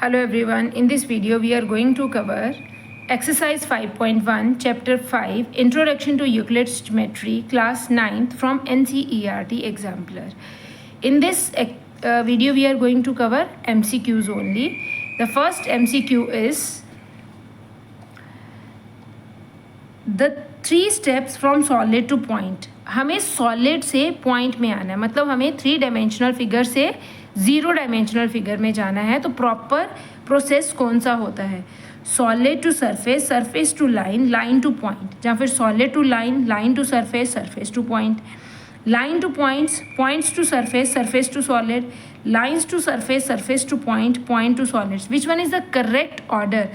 Hello everyone, in this video we are going to cover exercise 5.1 chapter 5 Introduction to Euclid's Geometry class 9th from NCERT exemplar. In this video we are going to cover MCQs only. The first MCQ is the 3 steps from solid to point. हमें solid से point में आना है, मतलब हमें 3 dimensional figure से 0 dimensional figure में जाना है. तो proper process कौन सा होता है? Solid to surface, surface to line, line to point, या फिर solid to line, line to surface, surface to point, line to points, points to surface, surface to solid, lines to surface, surface to point, point to solids. Which one is the correct order?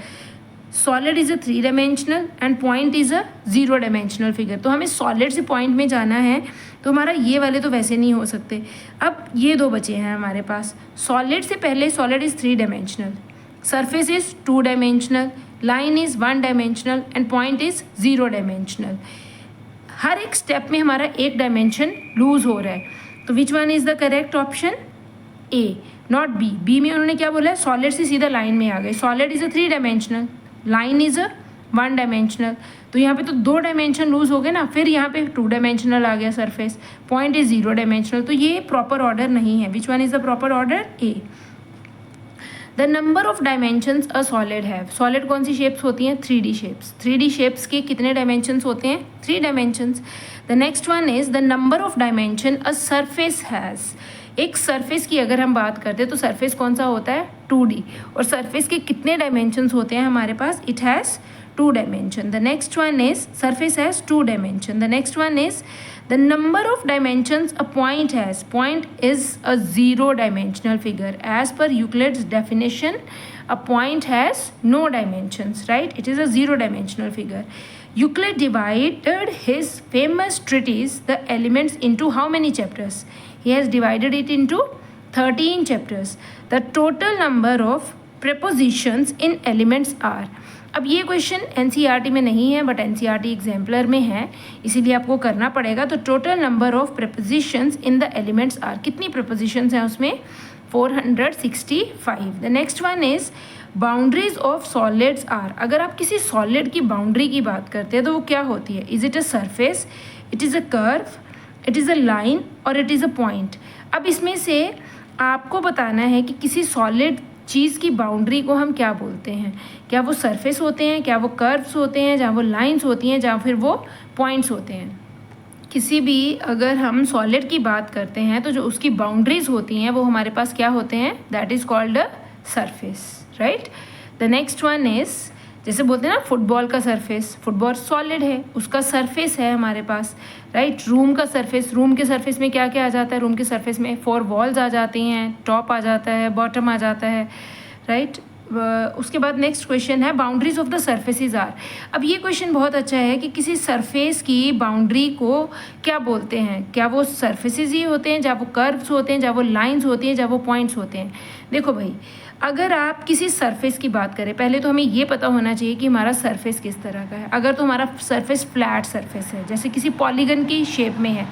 Solid is a 3 dimensional and point is a 0 dimensional figure. तो हमें solid से point में जाना है, तो हमारा ये वाले तो वैसे नहीं हो सकते. अब ये 2 बचे हैं हमारे पास. सॉलिड से पहले solid is 3 dimensional, surface is 2 dimensional, line is 1 dimensional and point is 0 dimensional. हर एक स्टेप में हमारा एक डायमेंशन लूज हो रहा है. तो which one is the correct option? A, not B. B में उन्होंने क्या बोला है? सॉलिड से सीधा लाइन में आ गए. Solid is a 3 dimensional, line is a 1 dimensional. तो यहाँ पे तो 2 डायमेंशन लूज हो गए ना. फिर यहाँ पे 2 डायमेंशनल आ गया सरफेस, पॉइंट इज 0 डायमेंशनल. तो ये प्रॉपर ऑर्डर नहीं है. Which one is the proper order? A. The number of dimensions a solid have. Solid कौन सी शेप्स होती हैं? 3D shapes. 3D शेप्स के कितने डायमेंशंस होते हैं? 3 dimensions. The next one is the number of dimension a surface has. एक surface की अगर हम बात करते हैं तो सरफेस कौन सा होता है? 2D. और सरफेस के कितने डायमेंशंस होते हैं हमारे पास? It has 2 dimension. The next one is surface has 2 dimension. The next one is the number of dimensions a point has. Point is a 0 dimensional figure. As per Euclid's definition a point has no dimensions, right? It is a 0 dimensional figure. Euclid divided his famous treatise the elements into how many chapters? He has divided it into 13 chapters. The total number of prepositions in elements are. अब ये question NCERT में नहीं है but NCERT exemplar में है, इसीलिए आपको करना पड़ेगा. तो total number of prepositions in the elements are. कितनी prepositions हैं उसमें? 465. The next one is boundaries of solids are. अगर आप किसी सॉलिड की बाउंड्री की बात करते हैं तो वो क्या होती है? Is it a surface, it is a curve, it is a line और इट इज़ अ पॉइंट. अब इसमें से आपको बताना है कि किसी सॉलिड चीज़ की बाउंड्री को हम क्या बोलते हैं. क्या वो सरफेस होते हैं, क्या वो कर्व्स होते हैं, जहाँ वो लाइन्स होती हैं, जहाँ फिर वो पॉइंट्स होते हैं. किसी भी अगर हम सॉलिड की बात करते हैं तो जो उसकी बाउंड्रीज होती हैं वो हमारे पास क्या होते हैं? That is called a surface, right. The next one is, जैसे बोलते हैं ना फुटबॉल का सरफेस, फुटबॉल सॉलिड है, उसका सरफेस है हमारे पास, राइट. रूम का सरफेस, रूम के सरफेस में क्या क्या आ जाता है? रूम के सरफेस में 4 वॉल्स आ जाती हैं, टॉप आ जाता है, बॉटम आ जाता है, राइट. उसके बाद नेक्स्ट क्वेश्चन है boundaries of the surfaces are. अब ये क्वेश्चन बहुत अच्छा है कि किसी सरफेस की बाउंड्री को क्या बोलते हैं. क्या वो सरफेसेस ही होते हैं, जहाँ वो कर्व्स होते हैं, जहाँ वो लाइंस होती हैं, जहाँ वो पॉइंट्स होते हैं? देखो भाई, अगर आप किसी सरफेस की बात करें, पहले तो हमें ये पता होना चाहिए कि हमारा सरफेस किस तरह का है. अगर तो हमारा सरफेस फ्लैट सरफेस है, जैसे किसी पॉलीगन की शेप में है,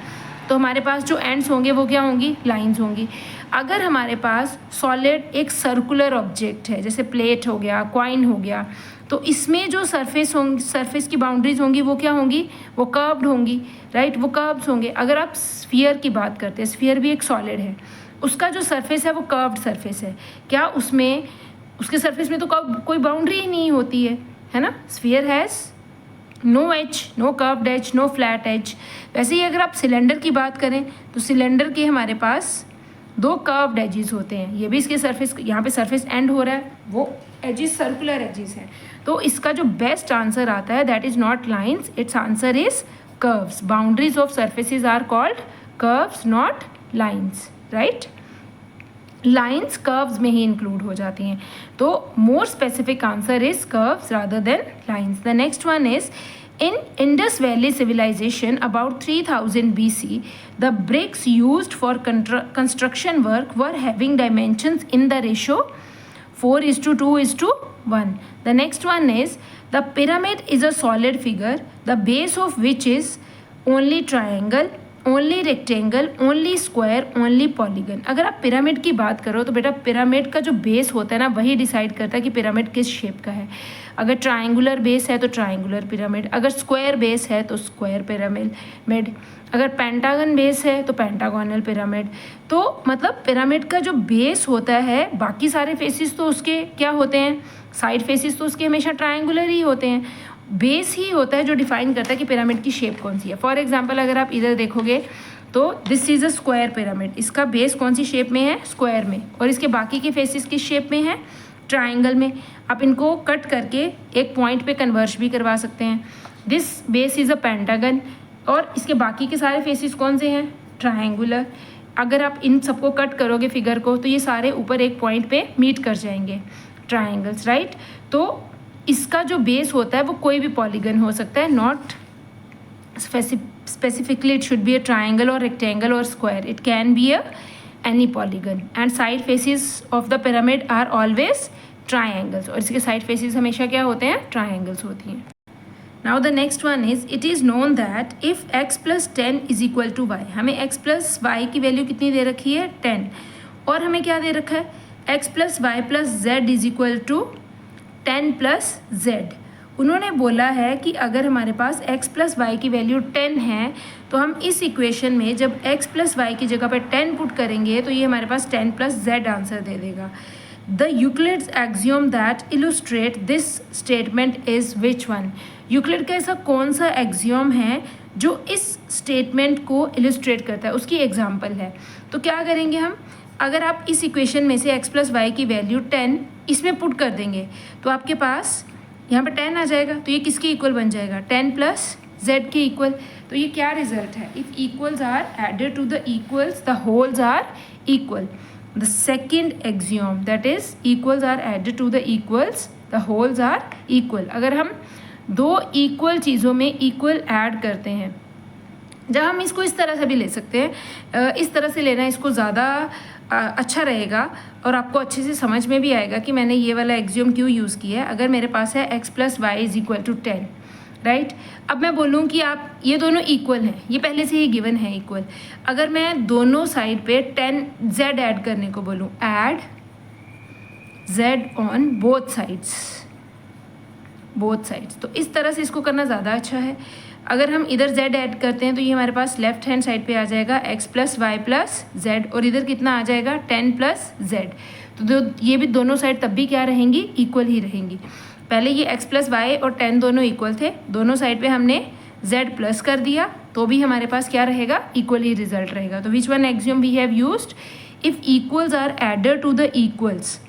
तो हमारे पास जो एंड्स होंगे वो क्या होंगी? लाइंस होंगी. अगर हमारे पास सॉलिड एक सर्कुलर ऑब्जेक्ट है, जैसे प्लेट हो गया, कॉइन हो गया, तो इसमें जो सरफेस की बाउंड्रीज होंगी वो क्या होंगी? वो कर्व्ड होंगी, राइट. वो कर्व्स होंगे. अगर आप स्फीयर की बात करते हैं, स्फीयर भी एक सॉलिड है, उसका जो सरफेस है वो कर्व्ड सरफेस है. क्या उसमें, उसके सरफेस में तो कोई बाउंड्री ही नहीं होती है ना. Sphere has no edge, no curved edge, no flat edge. वैसे ही अगर आप सिलेंडर की बात करें तो सिलेंडर के हमारे पास 2 कर्व्ड एजेस होते हैं. ये भी इसके सरफेस, यहाँ पे सरफेस एंड हो रहा है, वो एजेस सर्कुलर एजेस हैं. तो इसका जो बेस्ट आंसर आता है that is not lines, it's answer is curves. Boundaries of surfaces are called curves, not lines, right. Lines curves में ही इंक्लूड हो जाती हैं. तो more specific answer is curves rather than lines. The next one is in Indus Valley civilization about 3000 BC, the bricks used for construction work were having dimensions in the ratio 4:2:1. The next one is the pyramid is a solid figure, the base of which is only triangle only rectangle, only square, only polygon. अगर आप pyramid की बात करो तो बेटा pyramid का जो base होता है ना वही डिसाइड करता है कि पिरामिड किस शेप का है। अगर ट्रायंगुलर बेस है तो ट्रायंगुलर पिरामिड, अगर स्क्वायर बेस है तो स्क्वायर पिरामिड, अगर पेंटागन बेस है तो पेंटागोनल पिरामिड। तो मतलब पिरामिड का जो बेस होता है, बाकी सारे फेसिस तो उसके क्या होते हैं, साइड फेसिस तो उसके हमेशा ट्रायंगुलर ही होते हैं। बेस ही होता है जो डिफाइन करता है कि पिरामिड की शेप कौन सी है। फॉर एग्जांपल अगर आप इधर देखोगे तो this is a square pyramid, इसका बेस कौन सी शेप में है, स्क्वायर में, और इसके बाकी के फेसिस किस शेप में है, ट्राइंगल में। आप इनको कट करके एक पॉइंट पे कन्वर्ज भी करवा सकते हैं। This base is a pentagon, और इसके बाकी के सारे फेसिस कौन से हैं, ट्रायंगुलर। अगर आप इन सबको कट करोगे फिगर को तो ये सारे ऊपर एक पॉइंट पे मीट कर जाएंगे, ट्रायंगल्स, राइट। तो इसका जो बेस होता है वो कोई भी पॉलीगन हो सकता है, not specifically it should be a triangle or rectangle or square, it can be a any polygon, and side faces of the pyramid are always triangles, और इसके side faces हमेशा क्या होते हैं, triangles होती हैं। Now the next one is it is known that if x plus 10 is equal to y, हमें x plus y की वैल्यू कितनी दे रखी है, 10, और हमें क्या दे रखा है, x plus y plus z is equal to 10 plus z। उन्होंने बोला है कि अगर हमारे पास x प्लस वाई की वैल्यू 10 है तो हम इस इक्वेशन में जब x प्लस वाई की जगह पर 10 पुट करेंगे तो ये हमारे पास 10 प्लस z आंसर दे देगा। The Euclid's axiom that illustrate this statement is which one. Euclid का ऐसा कौन सा एक्सियोम है जो इस स्टेटमेंट को इलुस्ट्रेट करता है, उसकी एग्जाम्पल है। तो क्या करेंगे हम, अगर आप इस इक्वेशन में से x प्लस वाई की वैल्यू 10 इसमें पुट कर देंगे तो आपके पास यहाँ पे 10 आ जाएगा, तो ये किसके इक्वल बन जाएगा, 10 प्लस z के इक्वल। तो ये क्या रिजल्ट है, if equals are added to the equals the wholes are equal. The second axiom that is equals are added to the equals the wholes are equal. अगर हम दो इक्वल चीज़ों में इक्वल ऐड करते हैं, जहाँ हम इसको इस तरह से भी ले सकते हैं, इस तरह से लेना इसको ज़्यादा अच्छा रहेगा और आपको अच्छे से समझ में भी आएगा कि मैंने ये वाला एक्सियोम क्यों यूज़ किया है। अगर मेरे पास है x plus y is equal to 10, right. अब मैं बोलूँ कि आप ये दोनों इक्वल हैं, ये पहले से ही गिवन है इक्वल। अगर मैं दोनों साइड पे 10 z ऐड करने को बोलूँ, add z on both sides, तो इस तरह से इसको करना ज़्यादा अच्छा है। अगर हम इधर z ऐड करते हैं तो ये हमारे पास लेफ्ट हैंड साइड पे आ जाएगा x plus y plus z, और इधर कितना आ जाएगा 10 प्लस जेड। तो ये भी दोनों साइड तब भी क्या रहेंगी, इक्वल ही रहेंगी। पहले ये x प्लस वाई और 10 दोनों इक्वल थे, दोनों साइड पे हमने z प्लस कर दिया तो भी हमारे पास क्या रहेगा, इक्वल ही रिजल्ट रहेगा। तो which one axiom we have used, if equals are added to the equals,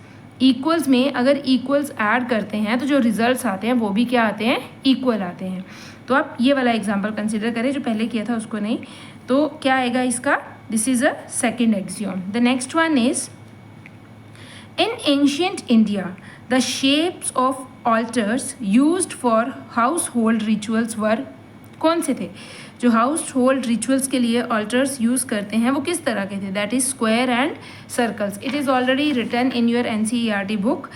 equals में अगर इक्वल्स ऐड करते हैं तो जो रिजल्ट्स आते हैं वो भी क्या आते हैं, इक्वल आते हैं। तो आप ये वाला एग्जांपल कंसिडर करें, जो पहले किया था उसको नहीं। तो क्या आएगा इसका, this is a second axiom. The next one is in ancient India the shapes of altars used for household rituals were, कौन से थे जो हाउस होल्ड रिचुअल्स के लिए ऑल्टर्स यूज़ करते हैं, वो किस तरह के थे, that is square and circles. It is already written in your NCERT book.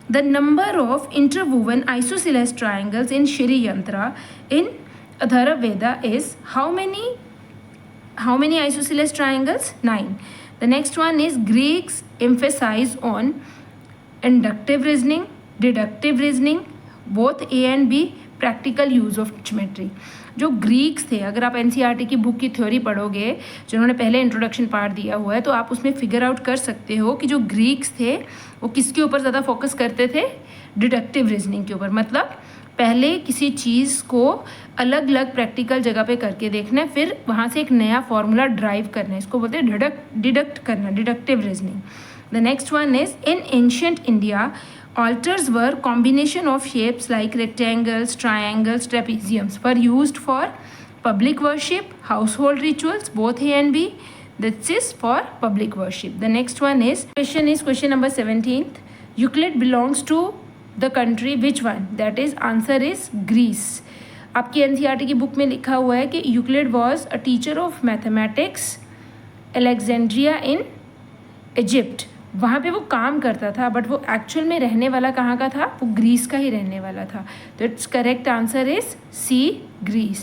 The number of interwoven isosceles triangles in Shri Yantra in Atharvaveda is how many isosceles triangles? 9. The next one is Greeks emphasize on inductive reasoning, deductive reasoning, both A and B, practical use of geometry. जो Greeks थे, अगर आप NCERT की book की theory पढ़ोगे, जिन्होंने पहले introduction part दिया हुआ है, तो आप उसमें फिगर आउट कर सकते हो कि जो ग्रीक्स थे वो किसके ऊपर ज़्यादा फोकस करते थे, डिडक्टिव रीजनिंग के ऊपर। मतलब पहले किसी चीज़ को अलग अलग प्रैक्टिकल जगह पे करके देखना है, फिर वहाँ से एक नया फॉर्मूला ड्राइव करना है, इसको बोलते हैं डिडक्ट करना, deductive reasoning. The next one is in ancient India altars were combination of shapes like rectangles, triangles, trapeziums were used for public worship, household rituals, both A and B. This is for public worship. The next one is question number 17th. Euclid belongs to the country which one? That is answer is Greece. आपकी NCERT की book में लिखा हुआ है कि Euclid was a teacher of mathematics, Alexandria in Egypt. वहाँ पे वो काम करता था, बट वो एक्चुअल में रहने वाला कहाँ का था, वो ग्रीस का ही रहने वाला था। तो it's correct answer is C, Greece.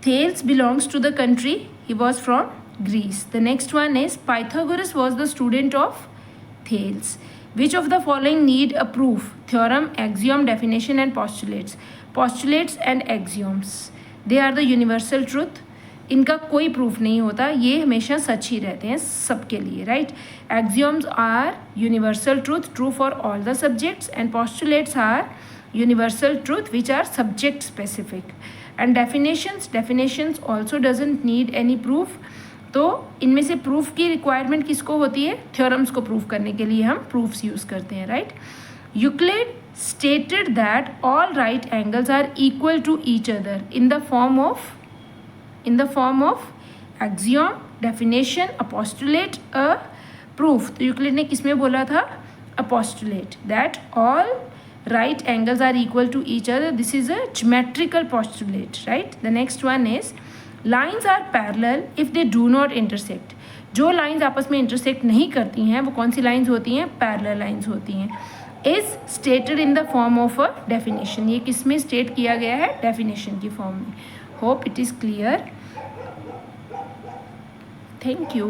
Thales belongs to the country. He was from Greece. The next one is Pythagoras was the student of Thales. Which of the following need a proof? Theorem, axiom, definition and postulates. Postulates and axioms, they are the universal truth. इनका कोई proof नहीं होता, ये हमेशा सच ही रहते हैं सबके लिए, right. Axioms are universal truth, true for all the subjects, and postulates are universal truth which are subject specific. And definitions also doesn't need any proof. तो इनमें से प्रूफ की रिक्वायरमेंट किसको होती है? थ्योरम्स को प्रूफ करने के लिए हम प्रूफ्स यूज़ करते हैं, right. Euclid stated that all right angles are equal to each other in the form of axiom, definition, a postulate, a proof. तो यूक्लिड ने किस में बोला था? a postulate that all right angles are equal to each other. This is a geometrical postulate, right. The next one is lines are parallel if they do not intersect. जो lines आपस में intersect नहीं करती हैं वो कौन सी lines होती हैं? पैरेलल लाइंस होती हैं. Is stated in the form of a definition. ये किस में स्टेट किया गया है? डेफिनेशन की फॉर्म में. Hope it is clear. Thank you.